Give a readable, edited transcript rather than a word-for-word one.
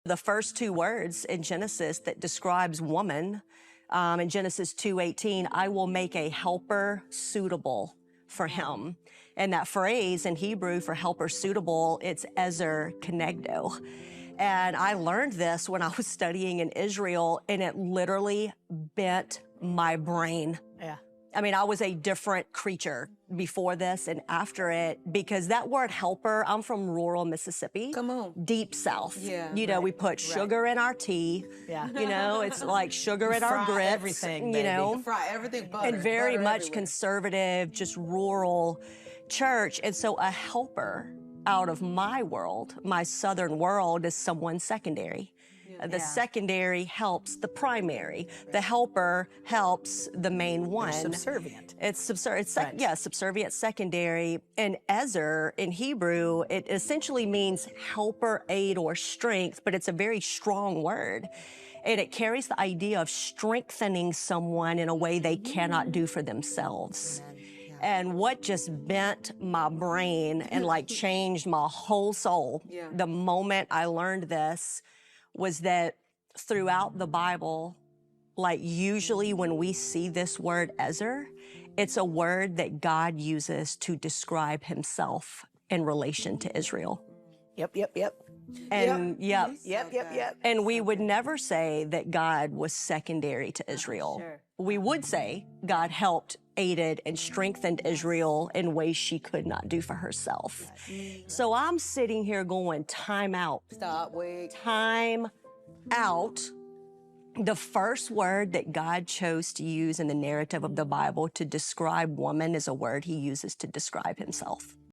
The first two words in Genesis that describes woman, in Genesis 2:18, I will make a helper suitable for him. And that phrase in Hebrew for helper suitable, it's ezer kenegdo. And I learned this when I was studying in Israel, and it literally bent my brain. Yeah. I mean, I was a different creature before this and after it, because that word helper, I'm from rural Mississippi. Come on. Deep South. Yeah, You know, right, we put sugar in our tea. Yeah. You know, it's like sugar in our Fry grits. everything, you baby. know, Fry everything butter. and very butter much everywhere. conservative, just rural church. And so a helper out of my world, my Southern world, is someone secondary. The secondary helps the primary. The helper helps the main one. Subservient. It's subservient secondary. And ezer in Hebrew, it essentially means helper, aid, or strength, but it's a very strong word. And it carries the idea of strengthening someone in a way they cannot do for themselves. And what just bent my brain and like changed my whole soul the moment I learned this was that throughout the Bible, like usually when we see this word ezer, it's a word that God uses to describe himself in relation to Israel. Yep. And yep. And we So would good. never say that God was secondary to Israel. Sure. We would say God helped, aided, and strengthened Israel in ways she could not do for herself. So I'm sitting here going, time out. Stop, wait. Time out. The first word that God chose to use in the narrative of the Bible to describe woman is a word he uses to describe himself.